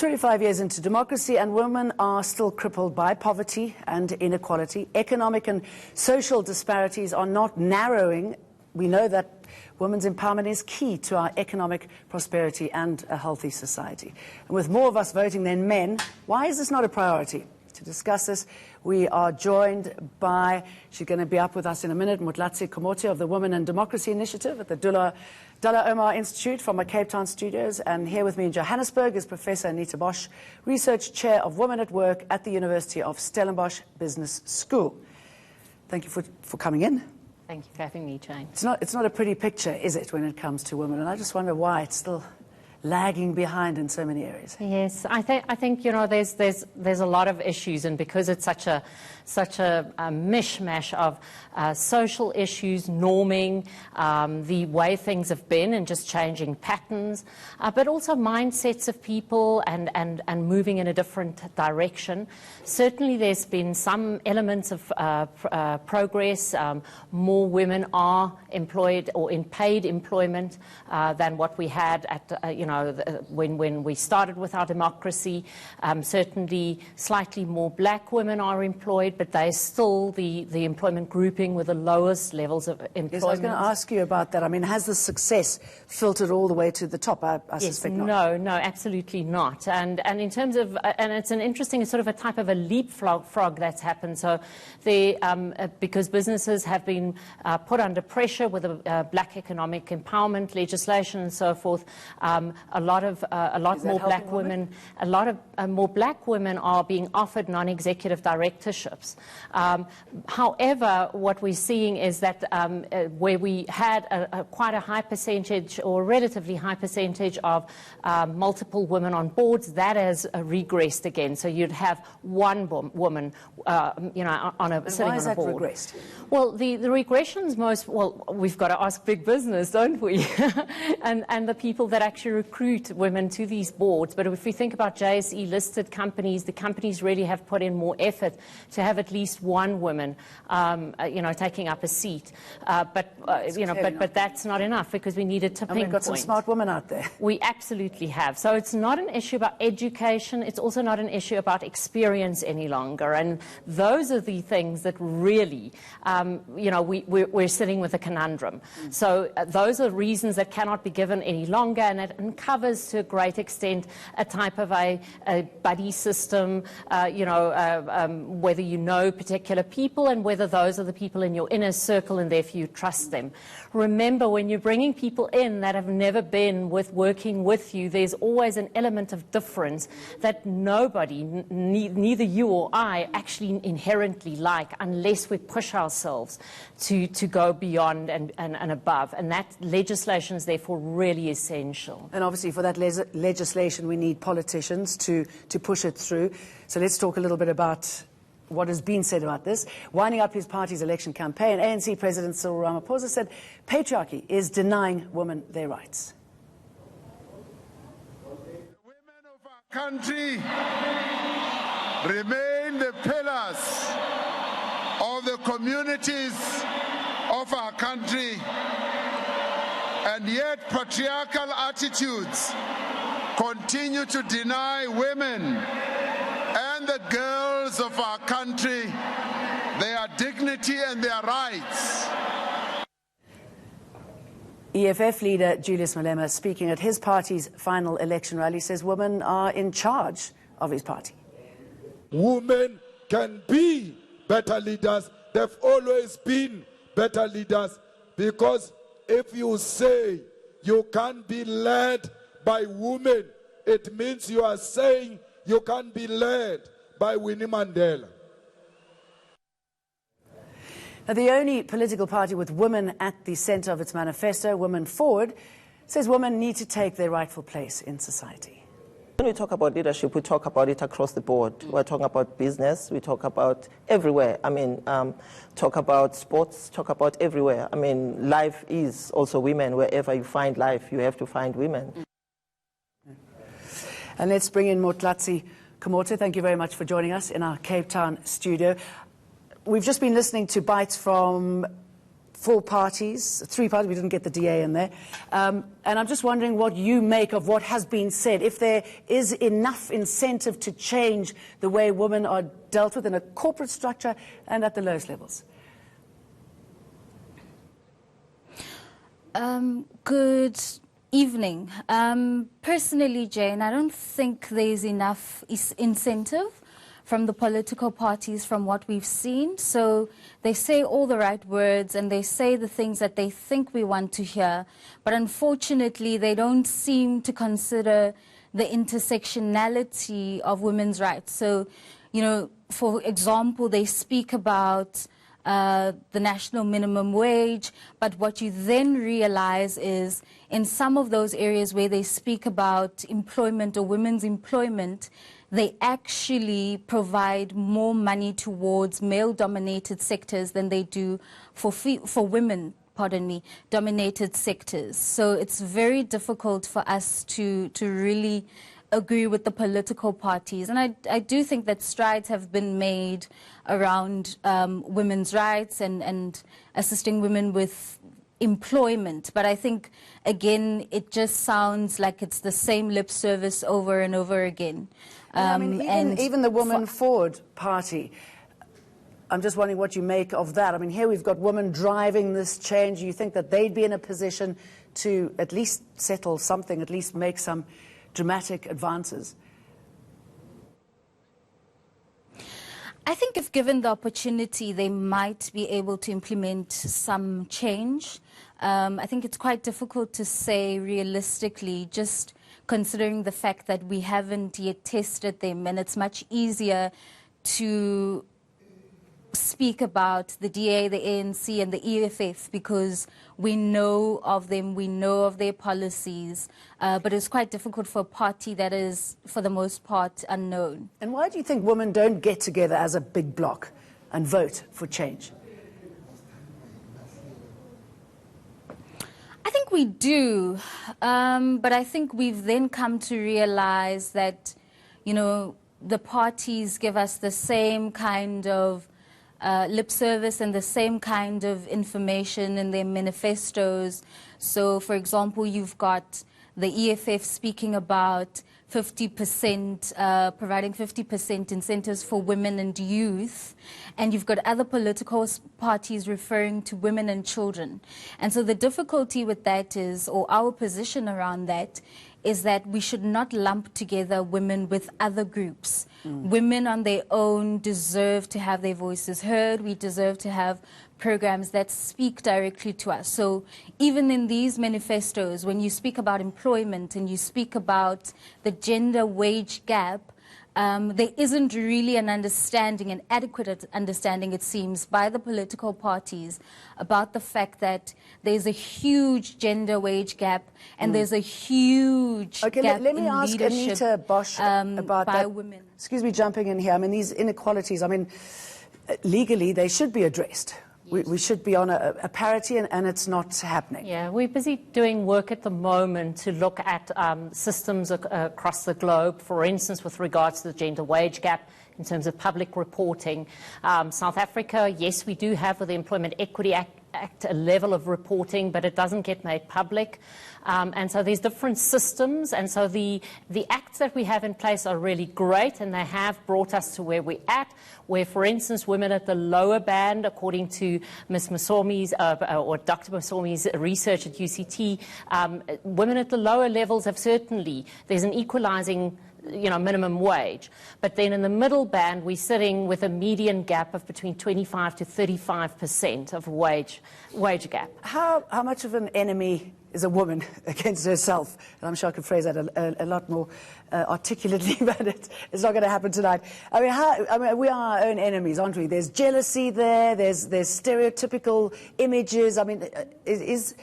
25 years into democracy, and women are still crippled by poverty and inequality. Economic and social disparities are not narrowing. We know that women's empowerment is key to our economic prosperity and a healthy society. And with more of us voting than men, why is this not a priority? To discuss this, we are joined by, she's going to be up with us in a minute, Motlatsi Komote of the Women and Democracy Initiative at the Dullah Omar Institute from our Cape Town studios. And here with me in Johannesburg is Professor Anita Bosch, Research Chair of Women at Work at the University of Stellenbosch Business School. Thank you for coming in. Thank you for having me, Jane. It's not a pretty picture, is it, when it comes to women? And I just wonder why it's still lagging behind in so many areas. Yes, I think you know there's a lot of issues, and because it's such a mishmash of social issues, norming, the way things have been, and just changing patterns, but also mindsets of people and moving in a different direction. Certainly, there's been some elements of progress. More women are employed or in paid employment than what we had at when we started with our democracy. Certainly, slightly more black women are employed, but they're still the employment grouping with the lowest levels of employment. Yes, I was going to ask you about that. I mean, has the success filtered all the way to the top? I suspect not. No, absolutely not. And in terms of, and it's an interesting sort of a type of a leapfrog that's happened. So because businesses have been put under pressure with black economic empowerment legislation and so forth, a lot more black women are being offered non-executive directorships. However, what we're seeing is that where we had quite a high percentage or a relatively high percentage of multiple women on boards, that has regressed again. So you'd have one woman, sitting on a board. Why is that regressed? Well, the regression's we've got to ask big business, don't we? and the people that actually recruit women to these boards. But if we think about JSE listed companies, the companies really have put in more effort to have at least one woman, taking up a seat. But that's not enough, because we need a tipping point. And we've got some smart women out there. We absolutely have. So it's not an issue about education. It's also not an issue about experience any longer. And those are the things that really, we're sitting with a conundrum. So those are reasons that cannot be given any longer, and it uncovers to a great extent a type of a buddy system, whether you know particular people and whether those are the people in your inner circle and therefore you trust them. Remember, when you're bringing people in that have never been working with you, there's always an element of difference that nobody, neither you or I, actually inherently like, unless we push ourselves to go beyond and above. And that legislation is therefore really essential. And obviously for that legislation we need politicians to push it through. So let's talk a little bit about what has been said about this. Winding up his party's election campaign, ANC President Cyril Ramaphosa said patriarchy is denying women their rights. The women of our country remain the pillars of the communities of our country, and yet patriarchal attitudes continue to deny women and the girls of our country their dignity and their rights. EFF leader Julius Malema, speaking at his party's final election rally, says women are in charge of his party. Women can be better leaders. They've always been better leaders, because if you say you can't be led by women, it means you are saying you can't be led by Winnie Mandela. Now, the only political party with women at the center of its manifesto, Women Forward, says women need to take their rightful place in society. When we talk about leadership, we talk about it across the board. We're talking about business, we talk about everywhere. I mean, talk about sports, talk about everywhere. I mean, life is also women. Wherever you find life, you have to find women. And let's bring in Motlatsi Komote. Thank you very much for joining us in our Cape Town studio. We've just been listening to bites from 4 parties, 3 parties, we didn't get the DA in there. And I'm just wondering what you make of what has been said, if there is enough incentive to change the way women are dealt with in a corporate structure and at the lowest levels. Good evening. Personally, Jane, I don't think there's enough incentive from the political parties from what we've seen. So they say all the right words and they say the things that they think we want to hear. But unfortunately, they don't seem to consider the intersectionality of women's rights. So, you know, for example, they speak about the national minimum wage, but what you then realize is in some of those areas where they speak about employment or women's employment, they actually provide more money towards male-dominated sectors than they do for women, dominated sectors. So it's very difficult for us to really agree with the political parties. And I do think that strides have been made around women's rights and assisting women with employment. But I think, again, it just sounds like it's the same lip service over and over again. I mean, even the Women Forward Party, I'm just wondering what you make of that. I mean, here we've got women driving this change. You think that they'd be in a position to at least settle something, at least make some dramatic advances? I think if given the opportunity, they might be able to implement some change. I think it's quite difficult to say realistically, just considering the fact that we haven't yet tested them, and it's much easier to speak about the DA, the ANC and the EFF because we know of them, we know of their policies, but it's quite difficult for a party that is, for the most part, unknown. And why do you think women don't get together as a big bloc and vote for change? I think we do, but I think we've then come to realize that, you know, the parties give us the same kind of lip service and the same kind of information in their manifestos. So, for example, you've got the EFF speaking about 50%, providing 50% incentives for women and youth, and you've got other political parties referring to women and children. And so the difficulty with that is, or our position around that, is that we should not lump together women with other groups. Women on their own deserve to have their voices heard. We deserve to have programs that speak directly to us. So even in these manifestos, when you speak about employment and you speak about the gender wage gap, there isn't really an understanding, an adequate understanding, it seems, by the political parties about the fact that there's a huge gender wage gap and there's a huge gap let me in ask leadership Anita Bosch about by that. women. Excuse me jumping in here. I mean, these inequalities, I mean, legally they should be addressed. We should be on a parity, and it's not happening. Yeah, we're busy doing work at the moment to look at systems across the globe, for instance, with regards to the gender wage gap in terms of public reporting. South Africa, yes, we do have with the Employment Equity Act a level of reporting, but it doesn't get made public. And so there's different systems, and so the acts that we have in place are really great, and they have brought us to where we're at, where, for instance, women at the lower band, according to Ms. Masomi's or Dr. Masomi's research at UCT, women at the lower levels have certainly, there's an equalizing minimum wage. But then in the middle band, we're sitting with a median gap of between 25 to 35% of wage gap. How much of an enemy is a woman against herself? And I'm sure I could phrase that a lot more articulately, but it's not going to happen tonight. I mean, we are our own enemies, aren't we? There's jealousy there, there's stereotypical images. I mean, is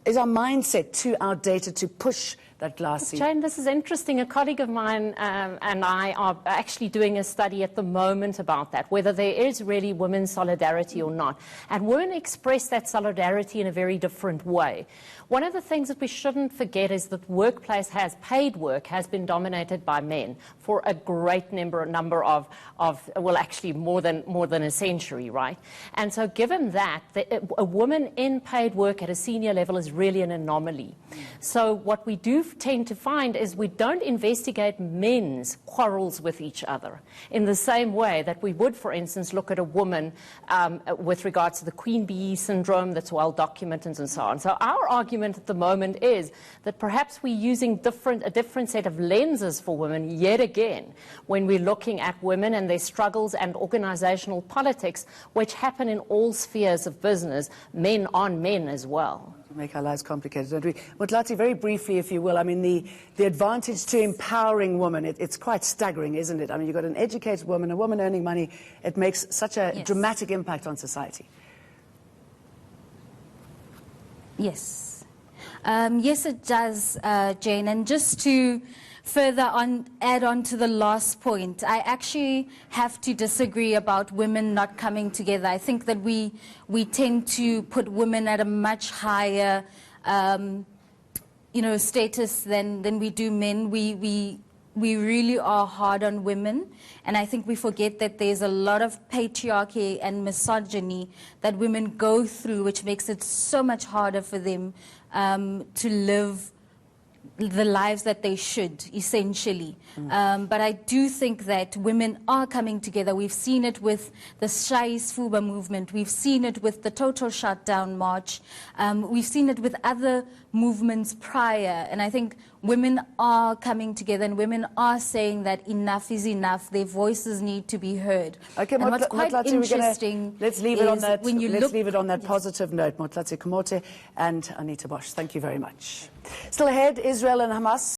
our mindset too outdated to push that glass ceiling. Jane, this is interesting. A colleague of mine and I are actually doing a study at the moment about that, whether there is really women's solidarity or not. And women express that solidarity in a very different way. One of the things that we shouldn't forget is that paid work has been dominated by men for a great number of well, actually more than a century, right? And so given that, a woman in paid work at a senior level is really an anomaly. So what we do tend to find is we don't investigate men's quarrels with each other in the same way that we would, for instance, look at a woman with regards to the Queen Bee syndrome that's well documented and so on. So our argument at the moment is that perhaps we're using a different set of lenses for women yet again when we're looking at women and their struggles and organizational politics, which happen in all spheres of business, men on men as well. Make our lives complicated, don't we? Motlati, very briefly, if you will, I mean, the advantage to empowering women, it's quite staggering, isn't it? I mean, you've got an educated woman, a woman earning money, it makes such a dramatic impact on society. Yes. Yes, it does, Jane. And just to further add on to the last point, I actually have to disagree about women not coming together. I think that we tend to put women at a much higher, status than we do men. We really are hard on women, and I think we forget that there's a lot of patriarchy and misogyny that women go through, which makes it so much harder for them to live the lives that they should, essentially. But I do think that women are coming together. We've seen it with the Shaisfuba movement. We've seen it with the Total Shutdown March. We've seen it with other movements prior. And I think women are coming together and women are saying that enough is enough. Their voices need to be heard. Okay, and what's quite interesting let's leave it on that. When you leave it on that positive note. Motlati Kamote and Anita Bosch, thank you very much. Still ahead, Israel and Hamas